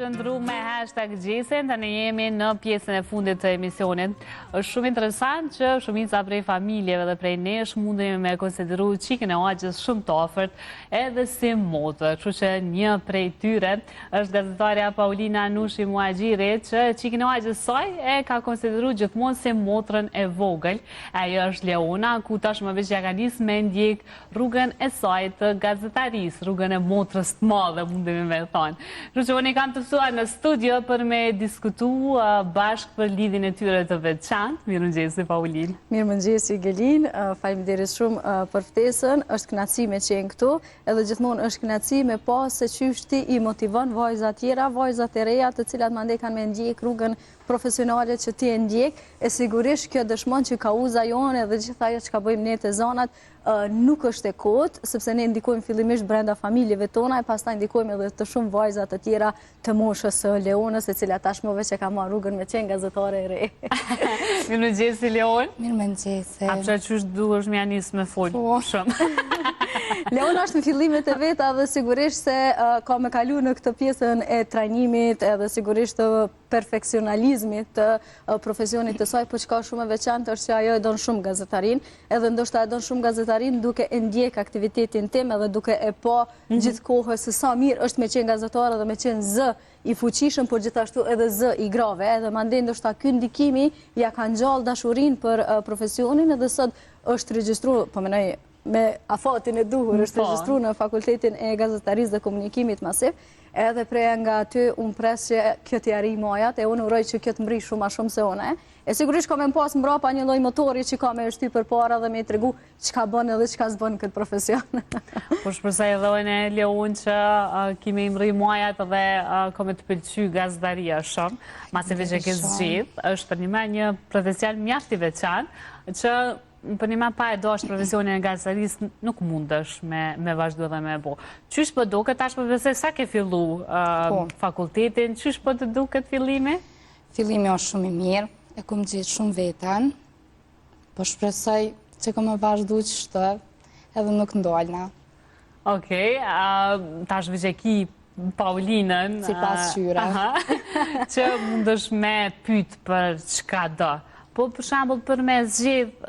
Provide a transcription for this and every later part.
të ndru me #gjesen, tani jemi në pjesën e fundit të emisionit. Është shumë interesant që shumica prej familjeve dhe prej nesh mundemi me konsideru qikën e Hoxhës shumë të afërt edhe si motër. Kështu që një prej tyre është gazetarja Paulina Nushi Muhaxhiri, që qikën e Hoxhës saj e ka konsideru gjithmonë si motrën e vogël. Ajo është Leona, ku tashmë veç ja ka nisë me ndjek rrugën e saj të gazetarisë, rrugën e motrës të madhe, mundemi me thonë. Kështu që unë i kam të ftuar në studio për me diskutu bashkë për lidhjen e tyre të veçantë. Mirëmëngjesi Paulinë. Mirëmëngjesi Gelin, faleminderit shumë për ftesën. Është kënaqësi me qenë këtu, edhe gjithmonë është kënaqësi me pas se çështi i motivon vajzat tjera, vajzat e reja, të cilat mandej kanë me ndjek rrugën profesionale që ti e ndjek, e sigurisht kjo dëshmon që kauza jone dhe gjithë ajo që ka bëjmë ne të zonat nuk është e kot, sepse ne ndikojmë fillimisht brenda familjeve tona e pastaj ndikojmë edhe të shumë vajza të tjera të moshës së Leonës, e cila tashmë veç e ka marrë rrugën me qenë gazetare e re. Mirëmëngjesi Leon. Mirëmëngjesi. A pse çu duhesh më anis me fol? Shumë. Leona është në fillimet e veta dhe sigurisht se ka me kalu në këtë pjesën e trajnimit edhe sigurisht të perfeksionalizmit të profesionit të saj, për që ka shumë e veçantë është që ajo e donë shumë gazetarin, edhe ndoshta e donë shumë gazetarin duke e ndjek aktivitetin tim edhe duke e po gjithë kohës se sa mirë është me qenë gazetar dhe me qenë zë i fuqishëm, por gjithashtu edhe zë i grave, edhe mandej ndoshta ky ndikimi ja ka ngjall dashurinë për profesionin edhe sot është regjistruar, po menoj me afatin e duhur, është regjistru në Fakultetin e Gazetarisë dhe Komunikimit Masiv, edhe prej nga aty unë pres që kjo t'i arrijë majat, e unë uroj që kjo të mbri shumë a shumë se une. E sigurisht ka me më pas mbrapa një lloj motori që ka me shty për para dhe me i tregu çka bën edhe çka s'bën këtë profesion. Po shpresoj edhe unë Leon që kemi mbri majat dhe ka me të pëlqy gazetaria shumë, masive që ke zgjidh, është një profesion mjaft i veçantë që për një ma pa e do është profesionin e gazetarisë nuk mundesh me vazhdu dhe me bo. Qysh për duket, tash për vese sa ke fillu fakultetin, qysh për të duket fillimi? Fillimi është shumë i mirë, e kom gjithë shumë vetën, po shpresoj që kom e vazhdu që shtë, edhe nuk ndolna. Okej, tash vëgje ki Paulinën, si pas qyre, që mundesh me pyt për çka do. Po, për shambull, për me zgjedh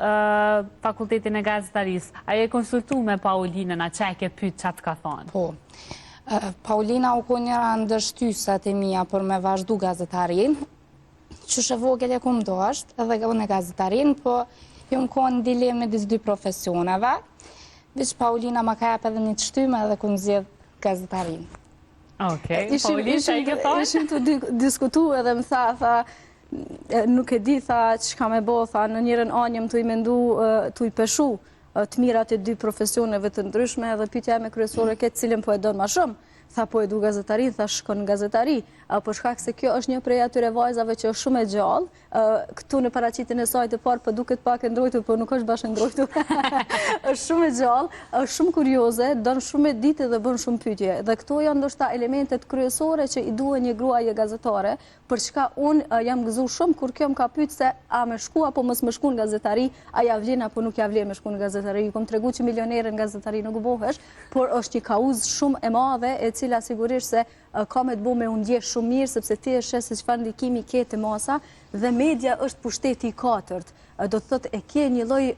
Fakultetin e Gazetarisë, a e konsultu me Paulinën, a që e ke pyet qatë ka thonë? Po, Paulina u ko njëra ndërshtyset e mija për me vazhdu gazetarin, që shë vogël e ku më do është, edhe unë e gazetarin, po ju më konë dileme me disë dy profesioneve, vish Paulina ma ka jep edhe një të shtyme edhe ku në zgjedh gazetarin. Okej, Paulinë, që e ke thonë? Ishim të diskutu edhe më tha, nuk e di, tha, që ka me bo, tha, në njërën anjëm të i mendu, të i peshu të mirat e dy profesioneve të ndryshme, edhe pyetja me kryesore këtë cilën po e donë ma shumë. Tha, po e du gazetarin, tha, shkon në gazetari, për shkak se kjo është një prej atyre vajzave që është shumë e gjallë, këtu në paraqitin e saj të parë, po duket pak e ndrojtur, po nuk është bashkë ndrojtur. Është shumë e gjallë, është shumë kurioze, don shumë ditë dhe bën shumë pyetje. Dhe këto janë ndoshta elementet kryesore që i duhen një gruaje gazetare, për çka unë jam gëzuar shumë kur kjo më ka pyet se a më shku apo mos më shku në gazetari, a ja vlen apo nuk ja vlen më shku në gazetari. Kom tregu që milionere në gazetari nuk bëhesh, por është një kauzë shumë e madhe, e cila sigurisht se ka me të bu me undje shumë mirë, sepse ti e shes se çfarë ndikimi ke te masa, dhe media është pushteti i katërt. Do të thotë e ke një lloj,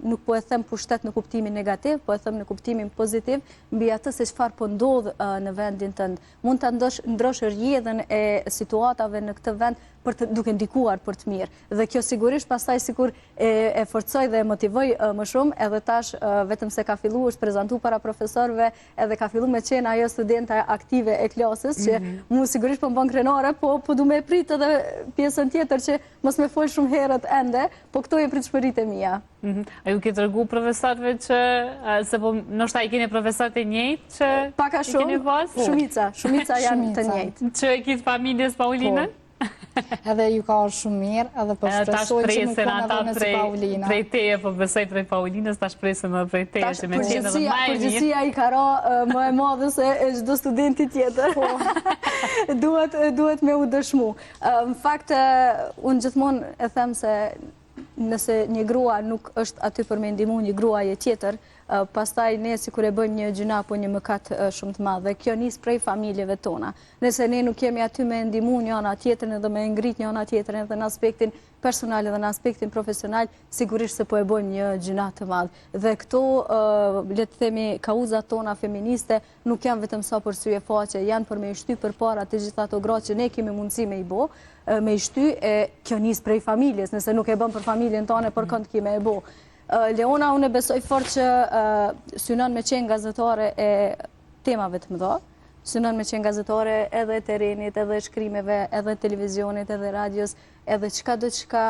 nuk po e them pushtet në kuptimin negativ, po e them në kuptimin pozitiv, mbi atë se çfarë po ndodh në vendin tënd. Mund ta ndrosh rrjedhën e situatave në këtë vend duke ndikuar për të mirë. Dhe kjo sigurisht pastaj sikur e forcoj dhe e motivoj më shumë, edhe tash vetëm se ka filluar është prezantu para profesorëve, edhe ka filluar me qenë ajo studente aktive e klasës, që mu sigurisht po më bën krenare, po du me prit edhe pjesën tjetër që mos me fol shumë herët ende, po këto e pritshmëritë e mia. A ju ke tregu profesorëve që, se po ndoshta i keni profesorët e njëjtë që Paka shumë, shumica janë të njëjtë. Që e kitë familjes Paulinën? Edhe ju ka orë shumë mirë, edhe po shpresoj që nuk konë edhe me si Paulina. Prej teje, po besoj prej Paulinës, ta shpresëm edhe prej teje, që me qenë edhe maj mirë. Përgjësia i ka ra më e madhe se e çdo studenti tjetër. Duhet me u dëshmu. Në fakt, unë gjithmonë e them se nëse një grua nuk është aty për me ndihmu një gruaje tjetër, pastaj ne si kur e bëjmë një gjuna po një mëkat shumë të madh dhe kjo nis prej familjeve tona. Nëse ne nuk jemi aty me ndihmu njëra tjetrën edhe me ngrit njëra tjetrën edhe në aspektin personal dhe në aspektin profesional, sigurisht se po e bëjmë një gjuna të madh. Dhe këto, le të themi, kauzat tona feministe nuk janë vetëm sa për syje faqe, janë për me i shty përpara të gjitha ato gra që ne kemi mundësi me i bo, me i shty e kjo nis prej familjes, nëse nuk e bëm për familjen tonë, për kënd kime e bo. Leona, unë besoj fort që synon me qenë gazetare e temave të mëdha, synon me qenë gazetare edhe terenit, edhe shkrimeve, edhe televizionit, edhe radios, edhe qka do qka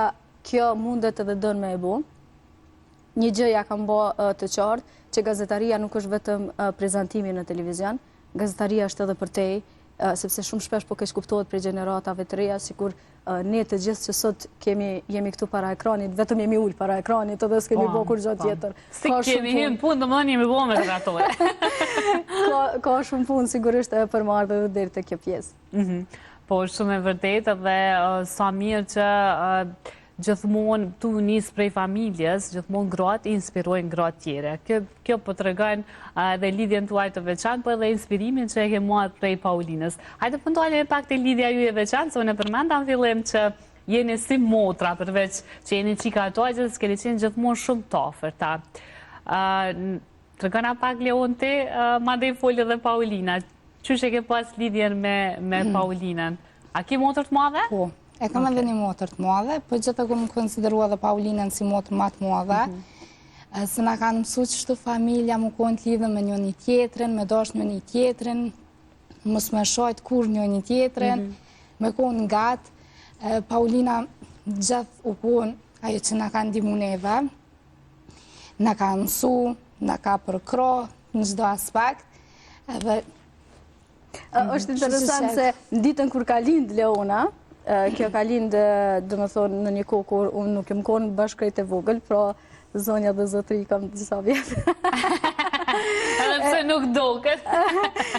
kjo mundet edhe dënë me e bo. Një gjëja kam bo të qartë, që gazetaria nuk është vetëm prezentimi në televizion, gazetaria është edhe për tej, sepse shumë shpesh po keq kuptohet për gjeneratave të reja, sikur ne të gjithë që sot jemi këtu para ekranit, vetëm jemi ullë para ekranit, edhe s'kemi bo kur gjatë tjetër. Si kemi hymë punë, të mënë jemi bo me redaktorë. Ka shumë punë, sigurisht e përmarrë dhe deri të kjo pjesë. Po, shumë e vërtetë dhe sa mirë që gjithmonë tu nisë prej familjes, gjithmonë gratë inspirojnë gratë tjere. Kjo po të regojnë dhe lidhjen tuaj të veçantë, po edhe inspirimin që e ke marrë prej Paulinës. Hajde pëndojnë e pak të lidhja ju e veçantë, se unë e përmenda në fillim që jeni si motra, përveç që jeni qika ato, që s'keni qenë gjithmonë shumë të ofërta. Të regojnë a pak Leonti, ma dhe i folë dhe Paulina. Qysh e ke pas lidhjen me Paulinën? A ki motër të madhe? Po. E kam edhe një motër të madhe, po gjithë kom konsiderua dhe Paulinën si motër ma të madhe, se na kanë mësu që shtu familja më konë të lidhën me një tjetrin, me dashtë me një tjetrin, mos me shojt kur një tjetrin, me konë gatë. Paulina gjithë u konë ajo që na kanë dimu neve, na ka mësu, na ka përkro, në gjdo aspekt, edhe... është interesant se në ditën kur ka lindë Leona, kjo ka lindë, dhe më thonë, në një kohë kur unë nuk jem konë bashkrejt e vogël, pra zonja dhe zotri kam disa vjetë. Edhe pse nuk doket.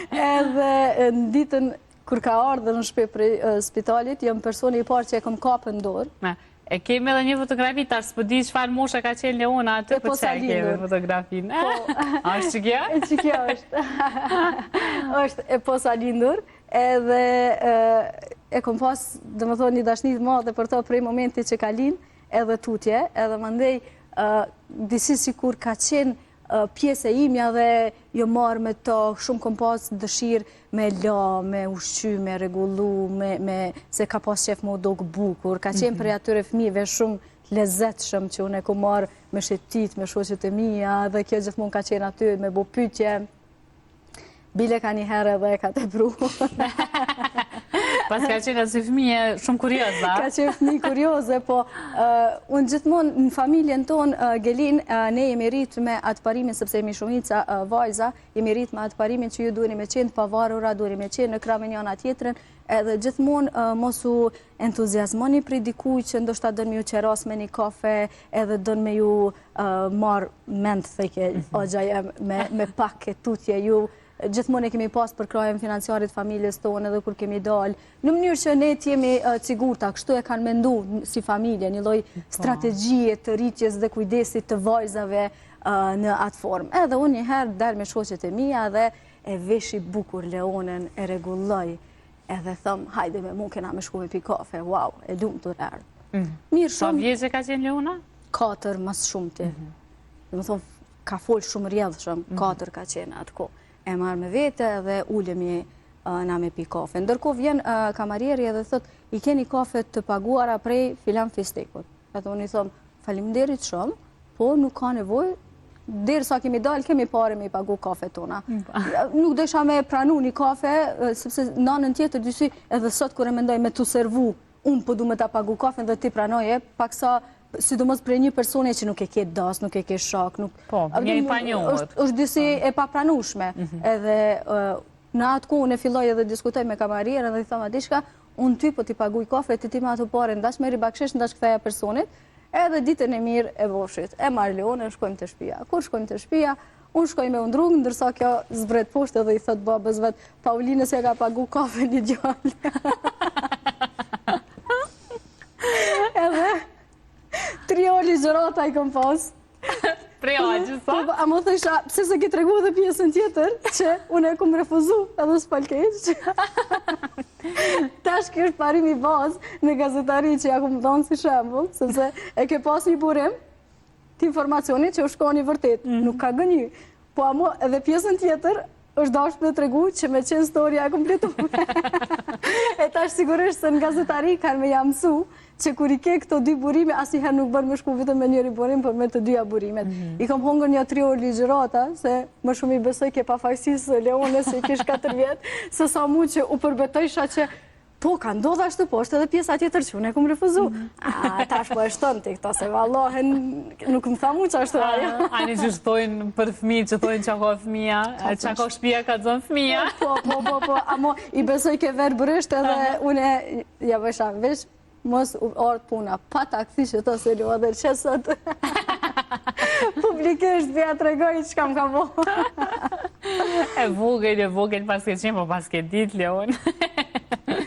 Edhe në ditën kur ka ardhë në shpe prej spitalit, jam personi i parë që e kam kapë në dorë. E kemi edhe një fotografi, tash s'po di çfarë moshe ka qenë Leona atë, po që e kemi fotografinë. A është që kjo? Që kjo është. është e posa lindur, edhe e kom pas, dhe më thonë, një dashnit madhe për to prej momenti që ka lind, edhe tutje, edhe më ndej, disi si kur ka qenë pjesë e imja dhe jo marë me to, shumë kom pas dëshirë me la, me ushqy, me regullu, se ka pas qef më dogë bukur, ka qenë për atyre fëmijëve shumë lezetshëm që unë e kom marë me shetit, me shoqet e mija, dhe kjo gjithmonë ka qenë aty me bo pytje. Bile ka një herë dhe ka të pru. Pas ka qenë si fëmije shumë kurioza. Ka qenë fëmije kurioze, po unë gjithmonë në familjen tonë, Gelin, ne jemi rritë me atë parimin, sepse jemi shumica vajza, jemi rritë me atë parimin që ju duheni me qenë pavarura, duheni me qenë në krah me njëna tjetrën, edhe gjithmonë mos u entuziasmoni për dikuj që ndoshta dën me ju qeras me një kafe, edhe dën me ju marë mend theke, ogja jem me pak e tutje ju, gjithmonë e kemi pas për krajen financiarit familjes tonë edhe kur kemi dalë, në mënyrë që ne t'jemi sigurta, kështu e kanë mendu si familje, një lloj strategjie të rritjes dhe kujdesit të vajzave në atë formë. Edhe unë njëherë dalë me shoqet e mija dhe e veshi bukur Leonën, e regulloj, edhe thëmë, hajde me mu kena me shku me pi kafe, wow, e dumë të rërë. Mirë shumë... Sa vjeçë ka qenë Leona? 4 mas shumë ti. Dhe më thonë, ka folë shumë rjedhëshëm, 4 ka qenë atë ko. E marrë me vete dhe ullemi na me pi kafe. Ndërko vjen kamarjeri edhe thot, i keni kafe të paguara prej filan fistekut. Edhe unë i thëmë, faleminderit shumë, po nuk ka nevoj, derë sa kemi dalë, kemi pare me i pagu kafe tona. Nuk desha me pranu një kafe, sepse nanën tjetër dysi edhe sot kër e mendoj me të servu, unë po du me ta pagu kafe dhe ti pranoje, paksa sidomos për një persone që nuk e ke das, nuk e ke shak, po, një i panjohët. është disi e papranushme. Edhe në atë ku unë e filloj edhe diskutoj me kamarierën dhe i thama dishka, unë ty po t'i paguj kafe, ti ma ato pare ndash meri bakshesh, ndash këtheja personit, edhe ditën e mirë e voshit. E marrë Leonë, shkojmë të shtëpia. Kur shkojmë të shtëpia, unë shkoj me undrungë, ndërsa kjo zbret poshtë edhe i thot babës vetë, Paulinës ja ka pagu kafe një gjallë. Edhe 3 orë ligjërata i kom pas. Prej aqës, sa? A më thësha, pse se ki tregu dhe pjesën tjetër, që unë e kum refuzu edhe s'pal keq. Tash kjo është parimi bazë në gazetari që ja kum thonë si shembull, sepse e ke pas një burim të informacionit që u shkoni vërtet, nuk ka gënjy. Po amo edhe pjesën tjetër është dashur me tregu që me qenë storia e kompletuar. E tash sigurisht se në gazetari kanë me jam mësu që kur i ke këto dy burime, asnjëherë nuk bën me shku vetëm me njëri burim, por me të dyja burimet. I kam hongër një 3 orë ligjërata, se më shumë i besoj ke pafajsisë Leone se i kish 4 vjetë, se sa mu që u përbetojsha që po, ka ndodhë ashtu po, është edhe pjesa tjetër që unë e kumë refuzu. Tash po e shtonë të këto, se vallohen, nuk më tha mu që ashtu ajo. Ani që shtojnë për fëmi, që thojnë që ka fëmija, që ka shpia ka zonë fëmija. Po, amo i besoj ke verë bërësht edhe une, ja vësha vesh, mos orët puna, pa taksi që to se lua dhe që sot. Publikisht vja të regoj që kam ka bo. E vogël pas ke qenë, po pas ke dit, Leon.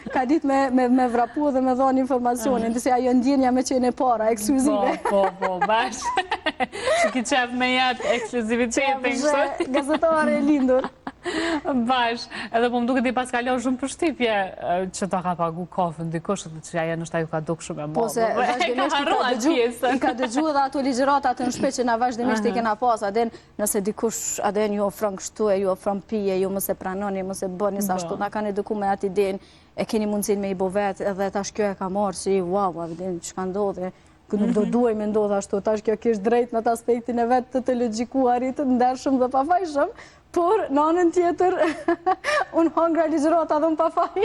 Ka dit me vrapu dhe me dhonë informacionin, të se ajo ndjenja me qenë e para, ekskluzive. Po, bashkë. Që ki qef me jetë eksklusivitetin. Gazetare e lindur. Bashkë. Edhe po më duke ti pas kalon shumë për shtypje që ta ka pagu kafën dikush, dhe që aja nështë aju ka duk shumë e Po se vazhdimisht i ka dëgju edhe ato ligjëratat në shpe që na vazhdimisht i kena pas, aden nëse dikush aden ju ofron kështu e ju ofron pije, ju mëse pranoni, mëse bëni sa shtu, na kanë eduku me ati den, e keni mundësin me i bo vetë, edhe tash kjo e ka marë si, wow, aden, që ka ndodhe, nuk do duaj me ndodhe ashtu, tash kjo kish drejt në të aspektin e vetë të logjikuarit, të ndershëm dhe pafajshëm, por në anën tjetër, unë hongra ligjërata dhe unë pafaj.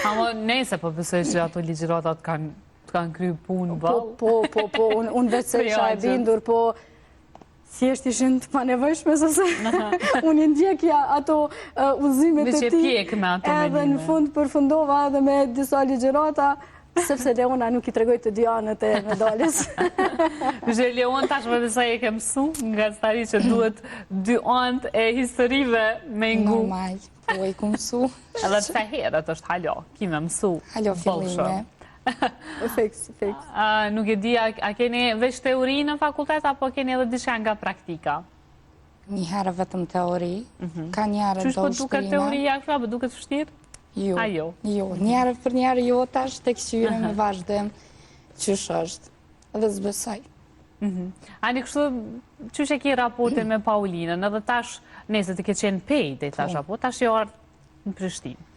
Amo nese po besoj që ato ligjëratat kanë kry punë balë. Po, unë vetë se isha e bindur, po thjesht ishin të panevojshme, sëse unë i ndjekja ato udhëzimet e ti, edhe në fund përfundova edhe me disa ligjërata, sepse Leona nuk i tregoj të dy anët e medaljes. Vështë Leon tash më besoj e ke mësu nga stari që duhet 2 anët e historive me ngu. Normal, po i ku mësu. Edhe të herët është halo, kime mësu. Halo fillime. Fiks. Nuk e di, a keni veç teori në fakultet, apo keni edhe diçka nga praktika? Një herë vetëm teori, ka një herë do shtrime. Qysh po duket teoria kështu, apo duket vështirë? Jo, njerë për njerë jo tash të këshyre me vazhdim qysh është edhe zbesaj. Ani kështu, qysh e ki raportin me Paulinën, edhe tash, nëse të ke qenë pejt e tash, apo tash jo ardhë në Prishtinë.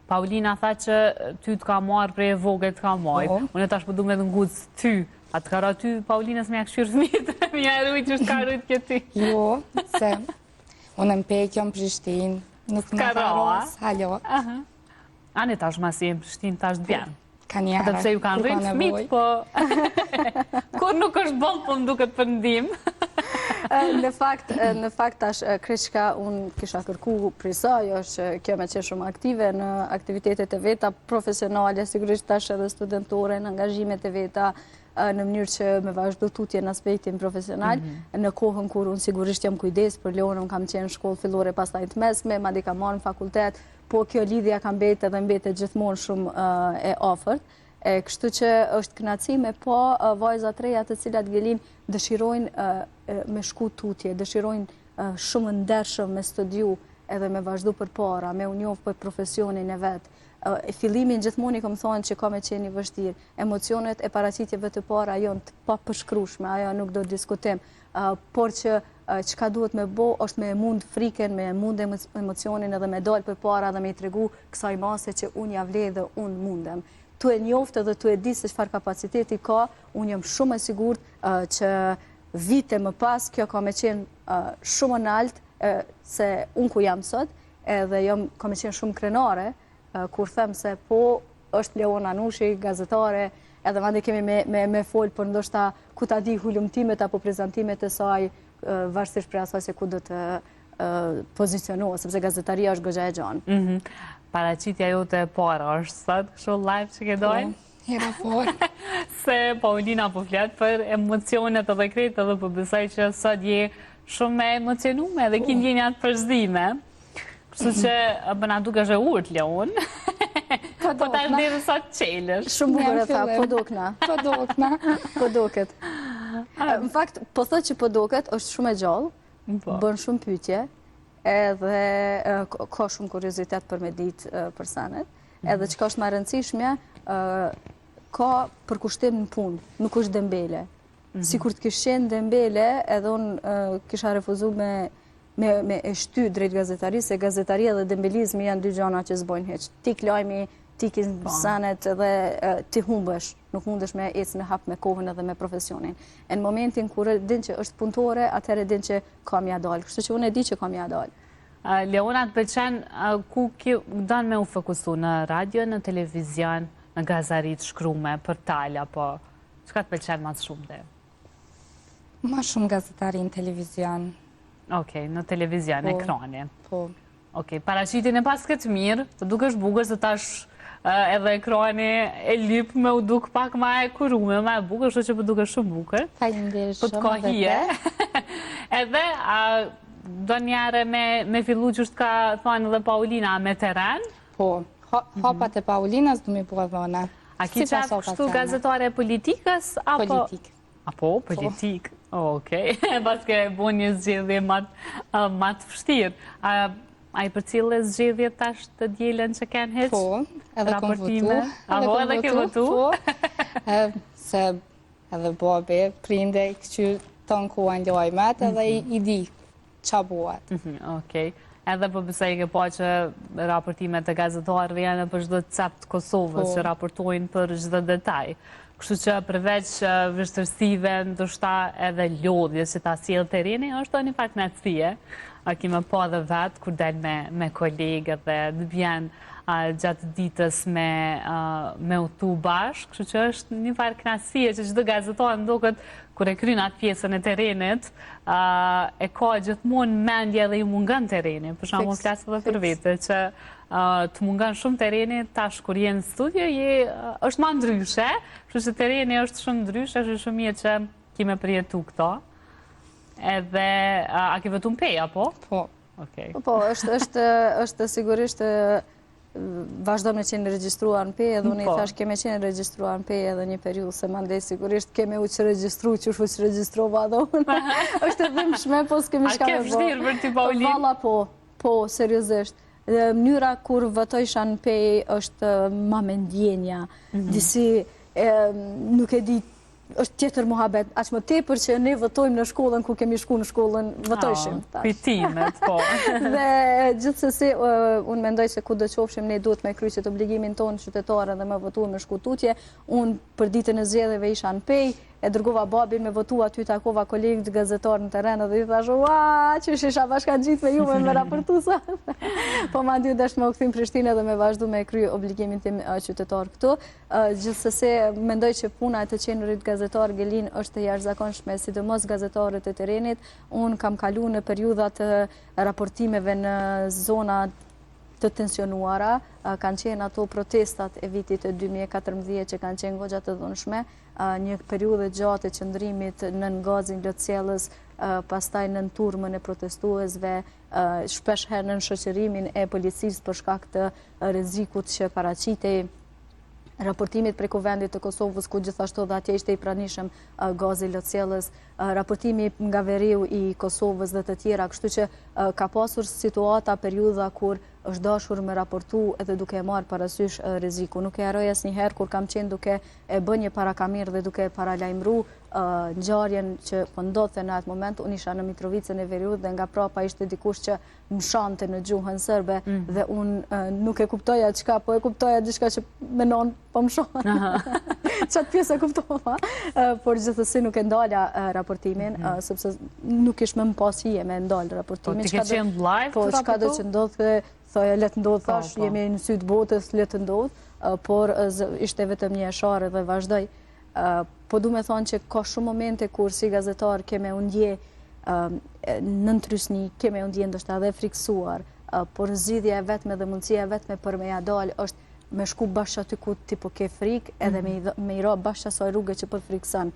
Paulina tha që ty të ka marrë prej e vogët të ka marrë, unë tash po du me të ngucë ty, a të kara ty Paulinës me ja këshyrë fmitë, me ja rujtë që shka rujtë këti. Jo, se unë më pejkjo në Prishtinë, nuk më karos, halo. Ani tash masi e në Prishtinë tash të vjenë. Ka njerë, përse ju kanë rritë fmitë, po... Kur nuk është bolë, po më duket për ndimë. Në fakt tash Krishka unë kisha kërku prisaj, është kjo me qenë shumë aktive në aktivitetet e veta profesionale, sigurisht tash edhe studentore, në angazhimet e veta, në mënyrë që me vazhdo tutje në aspektin profesional, në kohën kur unë sigurisht jam kujdes për Leonën, kam qenë shkollë fillore pastaj të mesme, madje kam marrë në fakultet, po kjo lidhja kam mbetë edhe mbetet gjithmonë shumë e afërt. Kështu që është kënaqësi me pa vajza të reja të cilat Gelin dëshirojnë me shku tutje, dëshirojnë shumë ndershëm me studiu edhe me vazhdu për para, me u njohë për profesionin e vetë. Fillimin gjithmoni kom thonë që ka me qeni vështirë. Emocionet e paraqitjeve të para janë të papërshkrueshme, ajo nuk do të diskutim, por që çka duhet me bo është me mund friken, me mund emocionin edhe me dalë për para dhe me i tregu kësaj mase që unë javle dhe unë mundem. Tu e njoftë dhe tu e di se çfarë kapaciteti ka, unë jam shumë e sigurt që vite më pas kjo ka me qenë shumë në altë se unë ku jam sot, edhe ka me qenë shumë krenare, kur them se po është Leona Nushi, gazetare, edhe mande kemi me folë, për ndoshta ku ta di hulumtimet apo prezentimet e saj, varsisht për asaj se ku do të pozicionohet, sepse gazetaria është goxha e gjanë. Paraqitja jote e para është sot, kështu live që ke dojnë? Hera por. Se Paulina po fletë për emocionet edhe kretë edhe për besoj që sot je shumë me emocionume dhe ki ndjenjat përzdime. Kështu që bëna duke është e urt, Leon. Po ta është dhe sot qelësh. Shumë bukur e tha, po dokna. Po dokna. Po doket. Në fakt, po thot që po doket, është shumë e gjallë, bën shumë pyetje, edhe ka shumë kuriozitet për me ditë për sanet, edhe që ka është ma rëndësishme, ka përkushtim në punë, nuk është dembele. Si kur të kishë qenë dembele, edhe unë kisha refuzu me e shty drejt gazetarisë, se gazetaria dhe dembelizmi janë dy gjana që zbojnë heq. Tik lajmi, tik i sanet edhe ti humbësh, nuk mundesh me ecë me hap me kohën edhe me profesionin. E në momentin kur din që është punëtore, atëherë din që kam ja dalë. Kështu që unë e di që kam ja dalë. Leona, të pëlqen ku danë me u fokusu në radio, në televizion, në gazarit shkrume, për talja, po çka të pëlqen ma shumë dhe? Ma shumë gazetari në televizion. Okej, në televizion, ekrani. Po. Okej, paraqitin e pas këtë mirë, të duke është bukur se tash edhe ekrani e lyp me u duk pak ma e kurume, ma e bukur, shto që për duke shumë bukur. Faleminderit Po të kohije. Edhe, do njare me fillu që është ka thonë dhe Paulina me teren? Po, hapat e Paulinas du mi bua dhona. A ki qatë kështu gazetare politikës? Politik. Apo, politik. Okej, paske bo një zgjedhje matë fështirë. A i për cilë zgjedhje tash të djelen që kenë heq? Po, edhe kom votu. Apo, edhe ke votu? Se edhe bobe, prinde, këqyr të në kuan lojmet, edhe i di qa buat. Okej. Edhe për bësa i ke po që raportimet e gazetarëve janë për çdo cep të Kosovës që raportojnë për çdo detaj. Kështu që përveç vështërsive, ndoshta edhe lodhje që ta sjellë tereni, është një pak natësie. A kime po edhe vetë, kur del me kolegë dhe të vjen gjatë ditës me utu bashkë, kështu që është një farë knatësie që çdo gazetar ndoket kur e kryen atë pjesën e terenit, e ka gjithmonë mendje dhe i mungon tereni. Për shembull, flas edhe për vete që të mungon shumë tereni, tash kur je në studio, është ma ndryshe, kështu që tereni është shumë ndryshe, është shumë mirë që kime përjetu këto. Edhe, a ke votu në PEJ, apo? Po. Po, është sigurisht vazhdo me qenë registruar në PEJ, edhe unë i thash keme qenë registruar në PEJ edhe një periudhë, se mandej sigurisht keme u që registru, që shu që registrova dhe unë. është edhe më shme, po s'kemi shka me bo. A ke vështirë për ti, Paulin? Vala po, seriozisht. Mënyra kur votojsha në PEJ është ma me ndjenja, disi nuk e di, është tjetër muhabet, aq më tepër që ne votojmë në shkollën ku kemi shku në shkollën, votojshim. Pitimet, po. Dhe gjithsesi, unë mendoj se ku do qofshim, ne duhet me kryqet obligimin tonë qytetare dhe me votu me shku tutje. Unë për ditën e zgjedhjeve isha në PEJ, e dërgova babin me votu aty, takova kolegët gazetar në teren dhe i thashu, që shisha bashkan gjithë me jume me raportu sa. Po ma ndy desh me u këthim Prishtinë dhe me vazhdu me kry obligimin tim qytetar këtu. Gjithsesi, mendoj që puna e të qenurit gazetar Gelin është të jashtëzakonshme, sidomos gazetarët e terenit. Unë kam kalu në periudhat raportimeve në zona të tensionuara, kanë qenë ato protestat e vitit e 2014 që kanë qenë goxha të dhunshme, një periudhë gjatë e qëndrimit në Ngazin Lotësjellës, pastaj në turmën e protestuesve, shpesh herë në shoqërimin e policisë për shkak të rrezikut që paraqitej, raportimit prej Kuvendit të Kosovës, ku gjithashtu dhe atje ishte i pranishëm Gazi Lotësjellës, raportimi nga veriu i Kosovës dhe të tjera, kështu që ka pasur situata, periudha kur është dashur me raportu edhe duke e marrë parasysh rreziku. Nuk e harroj asnjëherë kur kam qenë duke e bën një parakamirë dhe duke paralajmëru ngjarjen që po ndodhte në atë moment. Unë isha në Mitrovicën e Veriut dhe nga prapa ishte dikush që më shante në gjuhën serbe dhe unë nuk e kuptoja çka, po e kuptoja diçka që menon po më shohën. Çat pjesë e kuptova, por gjithsesi nuk e ndala raportimin, sepse nuk ish më pas hije me ndal raportimin. Po ti ke qenë live? Po çka do që ndodhte, thoja le të ndodh tash, jemi në sy të botës, le të ndodh, por ishte vetëm një eshare dhe vazhdoj. Po du me thonë që ka shumë momente kur si gazetar keme undje në ndrysni, keme undje ndoshta edhe friksuar, por zgjidhja e vetme dhe mundësia e vetme për me ja dalë është me shku bashkë aty ku ti po ke frikë, edhe me i ra bashkë asaj rrugë që po frikson.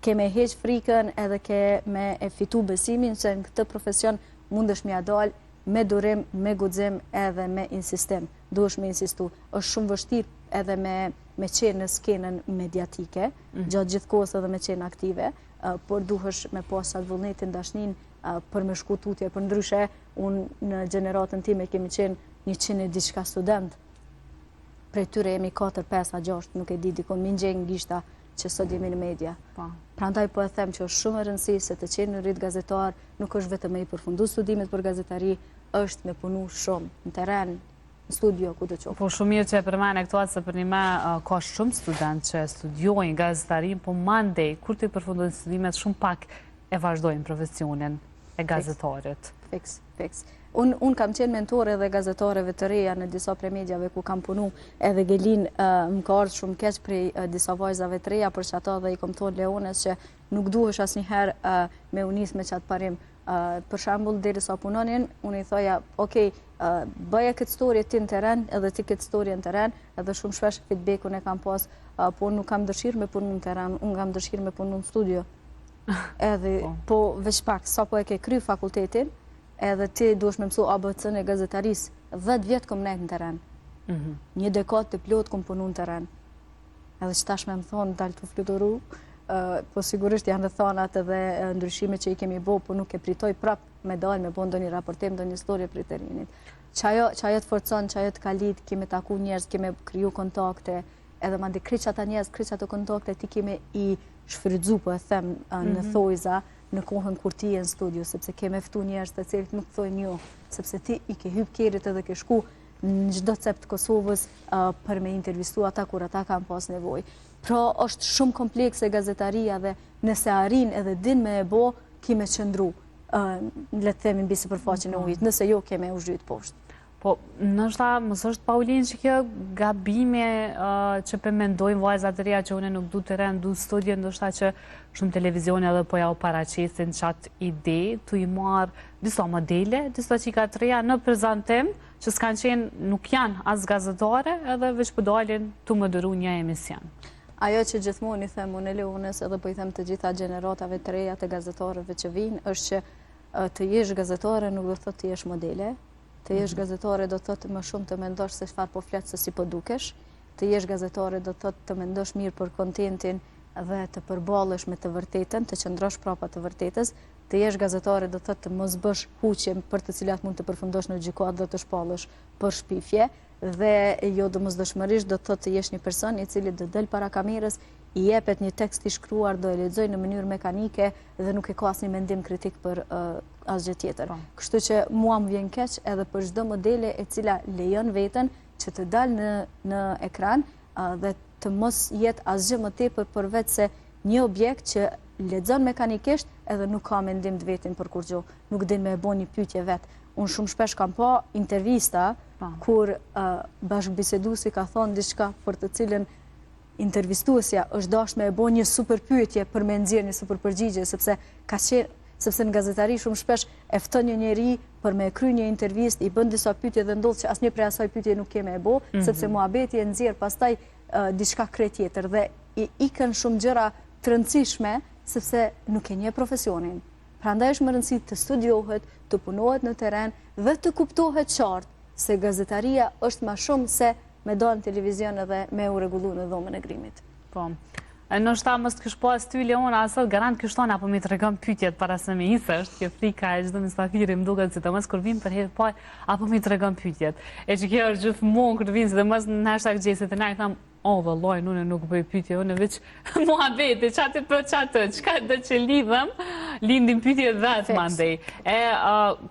Ke me heq frikën edhe ke me e fitu besimin se në këtë profesion mundesh me ja dalë me durim, me guxim edhe me insistim. Duhesh me insistu. Është shumë vështirë edhe me qenë në skenën mediatike, gjatë gjithë kohës edhe me qenë aktive. por duhesh me pas atë vullnetin, dashnin për me shku tutje, për ndryshe, unë në gjeneratën time kemi qenë 100 e diçka student, prej tyre jemi 4, 5, 6, nuk e di, dikon min gjenë gishta që sot jemi në media. Prandaj po e them që është shumë e rëndësi se të qenë në rrit gazetar, nuk është vetëm me i përfundu studimet për gazetari, është me punu shumë në teren, në studio, ku të qofë. Po shumë mirë që e përmene këto atë se për një me ka shumë student që studiojnë gazetarin, po mandej, kur të i përfundojnë studimet, shumë pak e vazhdojnë profesionin e gazetarit. Fiks. Unë kam qenë mentore dhe gazetareve të reja në disa prej medjave ku kam punu, edhe Gelin më ka ardhur shumë keq prej disa vajzave të reja, për që ata dhe i kom thonë Leones që nuk duhesh asnjëherë me unis me qatë parim. Për shembull, deri sa punonin, unë i thoja, okej, bëja këtë story ti në teren, edhe ti këtë story në teren, edhe shumë shpesh feedbackun e kam pas, po nuk kam dëshirë me punu në teren, unë kam dëshirë me punu në studio. Edhe, po veç pak, sa po e ke kry fakultetin, edhe ti duhesh me mësu ABC-n e gazetaris, 10 vjetë kom nejtë në teren. Një dekad të plot kom punu në teren. Edhe që tash me më thonë, dalë të fluturu, po sigurisht janë dhe thonat edhe ndryshime që i kemi bo, po nuk e pritoj prap me dalë, me bo ndonjë raportim, ndonjë historie për i të rinit. Që ajo të forcon, që ajo të kalit, kime taku njerëz, kime kriju kontakte, edhe mandi kryq ata njerëz, kryq ato kontakte, ti kime i shfrydzu, po e them, në thojza, në kohën kur ti e në studio, sepse keme ftu njerëz të cilët nuk thojnë jo, sepse ti i ke hyp kerit edhe ke shku në çdo cep të Kosovës për me intervistu ata kur ata kanë pas nevojë. Pra është shumë komplekse gazetaria dhe nëse arrin edhe din me e bo, kime qëndru, le të themi mbi sipërfaqen e ujit, nëse jo keme u zhyt poshtë. Po, nështë mësë është Paulin që kjo gabime që për mendojnë vajzat të reja që une nuk du të rend, du studje, nështë që shumë televizion edhe po ja u paraqisin qatë ide, tu i marë disa modele, disa qika të reja në prezentim, që s'kanë qenë nuk janë as gazetare, edhe veç për dalin të më dëru një emision. Ajo që gjithmonë i them unë e Leones, edhe po i them të gjitha gjeneratave të reja të gazetareve që vinë, është që të jesh gazetare nuk do thot të jesh modele, të jesh gazetare do të thotë më shumë të mendosh se çfarë po flet se si po dukesh, të jesh gazetare do të thotë të mendosh mirë për kontentin dhe të përballesh me të vërtetën, të qëndrosh prapa të vërtetës, të jesh gazetare do të thotë të mos bësh huqje për të cilat mund të përfundosh në gjykatë dhe të shpallësh për shpifje, dhe jo domosdoshmërisht do të thotë të jesh një person i cili do del para kamerës, i jepet një tekst i shkruar, do e lexoj në mënyrë mekanike dhe nuk e ka asnjë mendim kritik për asgjë tjetër. Kështu që mua më vjen keq edhe për çdo modele e cila lejon veten që të dalë në ekran dhe të mos jetë asgjë më tepër përveç se një objekt që lexon mekanikisht edhe nuk ka mendim të vetin për kur gjë, nuk din me e bo një pyetje vet. Unë shumë shpesh kam pa intervista kur bashkëbiseduesi ka thonë diçka për të cilën intervistuesja është dashur me e bo një super pyetje për me nxjerrë një super përgjigje, sepse në gazetari shumë shpesh e fton një njeri për me kry një intervist, i bën disa pyetje dhe ndodh që asnjë prej asaj pyetje nuk keme e bo, sepse muhabeti e nxjerr pastaj diçka krejt tjetër dhe i ikën shumë gjëra të rëndësishme sepse nuk e njeh profesionin. Prandaj është më rëndësi të studiohet, të punohet në terren dhe të kuptohet qartë se gazetaria është më shumë se me dalë në televizion edhe me u rregullu në dhomën e grimit. Po. Nështë ta mështë kësh pas ty, Leona, asët garant kështon apo mi të regëm pytjet para se me isësht, kjo frika e gjithë misafiri më duket si të mësë kur vim për herë poj, apo mi të regëm pytjet. E që kjo është gjithë mund kërë vinë, si të mësë në hashtag gjesit e na i thamë, dhe loj, nune nuk bëj pytje, unë veç mua vete, qatë për qatë, qka dhe që lidhëm, lindim pytje dhe mandej.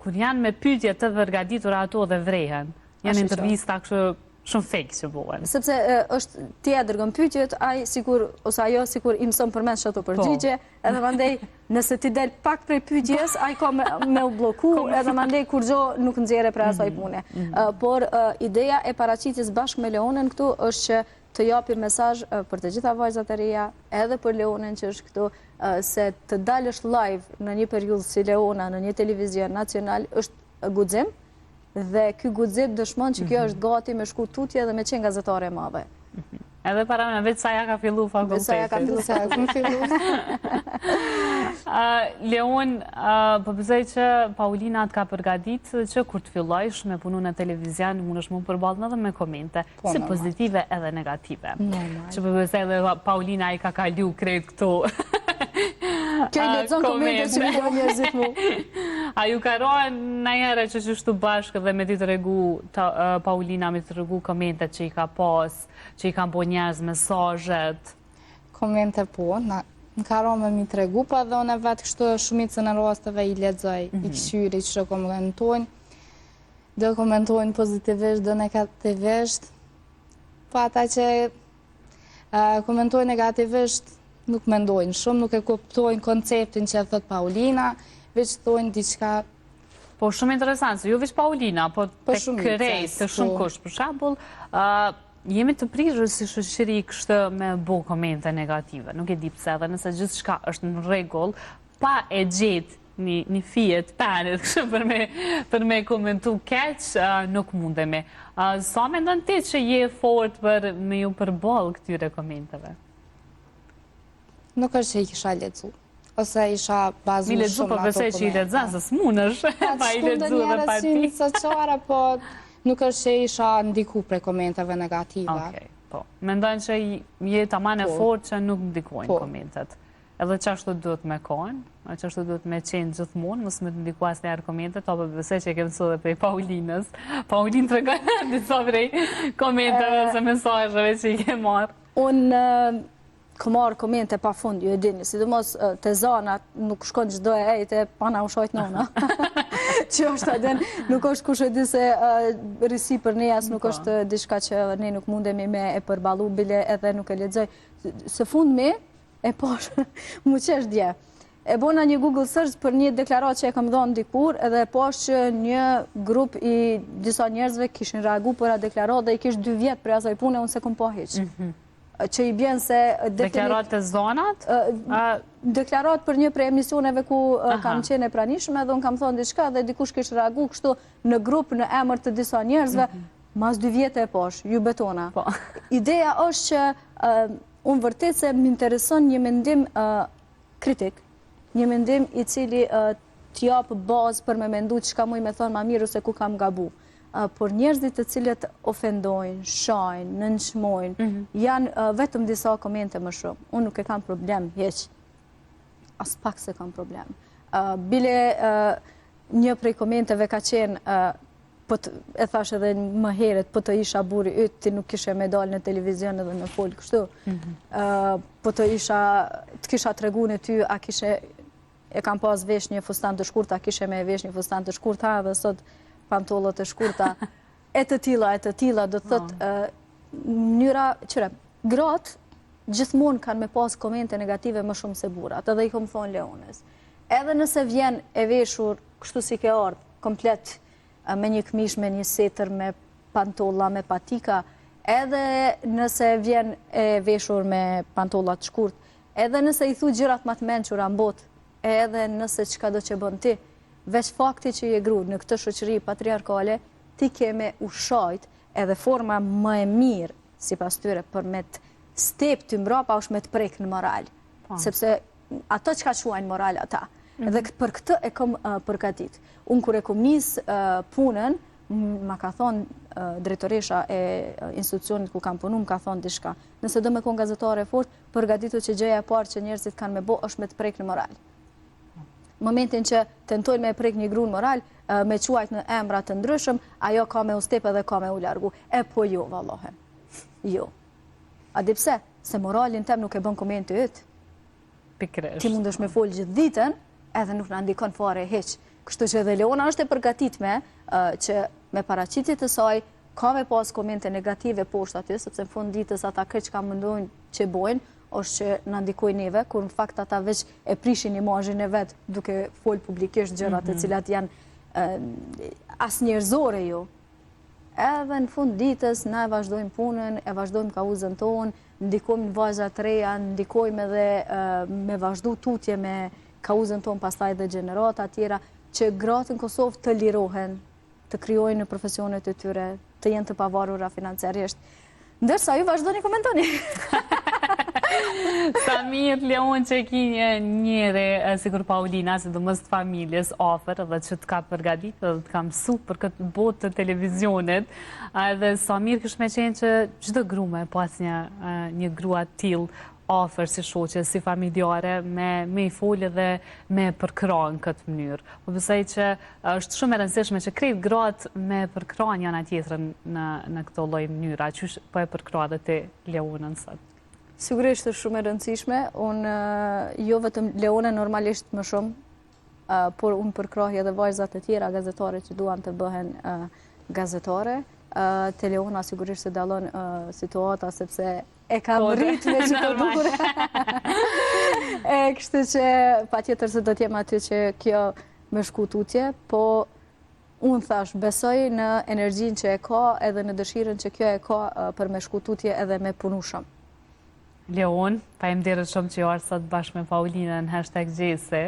Kur janë me pytje të vërgaditur ato dhe vrehen, janë intervista kështë shumë fake që bëhen. Sepse është ti e dërgon pyetjet, ai sikur ose ajo sikur i mëson përmes çato përgjigje, edhe mandej nëse ti del pak prej pyetjes, ai ka me u blloku, edhe mandej kur gjë nuk nxjerrë për asaj pune. Por ideja e paraqitjes bashkë me Leonen këtu është që të japim mesazh për të gjitha vajzat e reja, edhe për Leonen që është këtu, se të dalësh live në një periudhë si Leona në një televizion nacional është guxim. Dhe ky guxim dëshmon që kjo është gati me shku tutje dhe me qenë gazetare e madhe. Edhe para me veç sa ja ka fillu fakulteti. Leon, përbëzoj që Paulina të ka përgadit që kur të fillojsh me punu në televizion, mund është mund përballë edhe me komente, si pozitive edhe negative. Që përbëzoj edhe Paulina i ka kalu krejt këtu Kjo i lexon komente që do njerëzit mu. A ju ka rojnë në jere që qështu bashkë dhe me ti të regu, Paulina, me të regu komentet që i ka pas, që i ka bo njerëz, mesazhet? Komente po, në ka ro me mi të regu, pa dhe unë vetë kështu shumicën e rasteve i lexoj, i këshyri që komentojnë, do komentojnë pozitivisht, do negativisht, pa ata që komentojnë negativisht, nuk mendojnë shumë, nuk e kuptojnë konceptin që e thot Paulina, veç thojnë diçka. Po shumë interesant, se jo veç Paulina, po të krejt, të shumë kush. Për shembull, jemi të prirur si shoqëri kështë me bo komente negative. Nuk e di pse, edhe nëse gjithçka është në rregull, pa e gjetë një fiet panit për me komentu keq, nuk mundemi. Sa mendon ti që je fort për me ju përball këtyre komenteve? Nuk është që i kisha lexu, ose isha bazu shumë në ato komente. Mi lexu, po besoj që i lexan, se s'munësh, pa i lexu dhe pa ti. Soqare, po nuk është që isha ndiku prej komenteve negative. Okej, po. Mendojnë që je tamam e fort që nuk ndikojnë komentet. Edhe qashtu duhet me konë, qashtu duhet me qenë gjithmonë, mësë me të ndiku asë njerë komentet, apo besoj që e kemë mësu dhe prej Paulinës. Paulinë të regojnë disa prej komenteve ose mesazheve që i ke marë. Unë marë komente pa fund, ju e dini, sidomos të zanat nuk shkon çdo e ejtë e pana u shojt nona. Që është adhen, nuk është kush e di se risi për ne, as nuk është diçka që ne nuk mundemi me e përballu, bile edhe nuk e lexoj. Së fund me, e posh, mu qesh dje. E bona një Google search për një deklarat që e kam dhënë dikur, edhe e posh që një grup i disa njerëzve kishin reagu për a deklarat dhe i kish 2 vjet për asaj pune, unë se kom po hiq. Që i bjen se... Deklarat të zonat? Deklarat për një prej emisioneve ku kam qene pranishme dhe unë kam thonë diçka dhe dikush kish reagu kështu në grup në emër të disa njerëzve, mas 2 vjetë e posh, ju betona. Ideja është që unë vërtet se më intereson një mendim kritik, një mendim i cili t'japë bazë për me mendu që ka muj me thonë ma miru se ku kam gabu. Por njerëzit të cilët ofendojnë, shajnë, nënçmojnë, janë vetëm disa komente më shumë. Unë nuk e kam problem, heq. As pak se kam problem. Bile një prej komenteve ka qenë, e thash edhe më heret, po të isha buri ytë, ti nuk kishe me dalë në televizion edhe me folë kështu. Po të kisha të regu në ty, a kishe, e kam pas vesh një fustan të shkurta, a kishe me vesh një fustan të shkurta, dhe sot pantollët e shkurta, e të tila, do të thot, mënyra, qëre, gratë gjithmonë kanë me pas komente negative më shumë se burat, edhe i kom thonë Leones. Edhe nëse vjen e veshur, kështu si ke ardhë, komplet, me një këmish, me një setër, me pantolla, me patika, edhe nëse vjen e veshur me pantollat shkurt, edhe nëse i thu gjërat më të mençura në botë, edhe nëse çka do që bën ti, veç fakti që je gru në këtë shoqëri patriarkale, ti keme ushajt edhe forma më e mirë, si pas tyre, për me të step të mbrapa është me të prek në moral. Sepse ato që ka quajnë moral ata. Edhe për këtë e kom përgatit. Unë kur e kom njësë punën, ma ka thonë drejtoresha e institucionit ku kam punu, më ka thonë dishka. Nëse do me kon gazetare fort, përgatitu që gjëja e parë që njerëzit kanë me bo është me të prek në moral. Momentin që tentojnë me prek një grun moral, me quajt në emra të ndryshëm, ajo ka me u step edhe ka me u largu. E po jo, vallohe. Jo. A di pse? Se moralin tem nuk e bën komenti ytë. Pikresht. Ti mund është me folë gjithë ditën, edhe nuk në ndikon fare heq. Kështu që edhe Leona është e përgatitme që me paraqitit të saj, ka me pas komente negative poshtë aty, sepse në fund ditës ata këtë që ka mëndojnë që bojnë, është që në ndikoj neve, kur në fakt ata veç e prishin imazhin e vetë duke folë publikisht gjërat e cilat janë as njerëzore jo. Edhe në fund ditës, na e vazhdojmë punën, e vazhdojmë kauzën tonë, ndikojmë në vajzat reja, ndikojmë edhe me vazhdu tutje me kauzën tonë pastaj dhe gjenerata tjera, që gratë në Kosovë të lirohen, të kryojnë në profesionet e tyre, të jenë të pavarura financiarisht. Ndërsa ju vazhdojnë i komentoni. Samir, Leon që ki njëre, sikur Paulina, si do mësë të familjes, ofër, dhe që të ka përgadit, dhe të ka mësu për këtë botë të televizionet, dhe Samir kështë me qenë që gjithë gru me pas një grua t'il, afër si shoqe, si familjare, me i folë dhe me përkran këtë mënyrë. Po besoj që është shumë e rëndësishme që krejt gratë me përkran janë tjetrën në këto lloj mënyra. Qysh po e përkran dhe ti Leonën sot? Sigurisht është shumë e rëndësishme. Unë jo vetëm Leonën normalisht më shumë, por unë përkrahja edhe vajzat e tjera gazetare që duan të bëhen gazetare. Te Leona sigurisht se dallon situata sepse e kam ritme që të dukur. Kështu që patjetër se do t'jem aty që kjo me shku tutje, po unë thash besoj në energjinë që e ka edhe në dëshirën që kjo e ka për me shku tutje edhe me punu shumë. Leon, faleminderit shumë që ju ardhët sot bashkë me Paulinën #Gjese.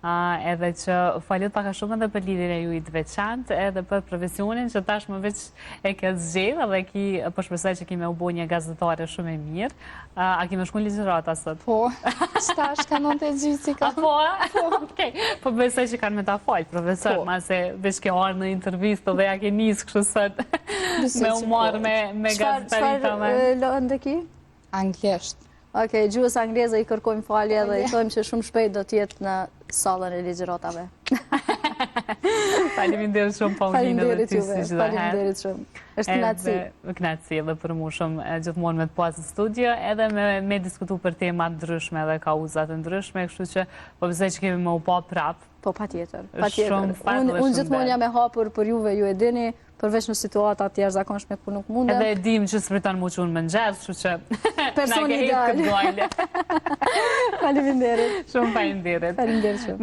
Edhe që falet paka shumë edhe për lidhjen e ju të veçantë, edhe për profesionin që tashmë veç e ke zgjedhë dhe po shpresoj që kime u bo një gazetare shumë e mirë. A kime shku në ligjërata sot? Po, shtash kanon të gjysi ka. Po, okej. Po besoj që kanë me ta falë, profesor, mase veç ke arë në intervistë dhe ja ke nisë kështu sot me u marrë me gazetarita me. Çfarë lëndë ki? Anglisht. Okej, gjuhës angleze i kërkojmë falje dhe i thojmë që shumë shpejt do t'jetë në salën e ligjëratave. Faleminderit shumë Paulinë dhe ty si çdo herë. Faleminderit shumë. Është kënaqësi. Kënaqësi edhe për mua shumë gjithmonë me të pas në studio, edhe me diskutu për tema të ndryshme dhe kauza të ndryshme, kështu që po besoj që kemi më u pa prap. Po patjetër. Unë gjithmonë jam e hapur për juve, ju e dini, përveç në situata të jashtëzakonshme ku nuk mundem. Edhe e dim që s'priton mu që unë më nxjerr, kështu që personi ideal. Faleminderit. Faleminderit. Shumë faleminderit. Faleminderit shumë.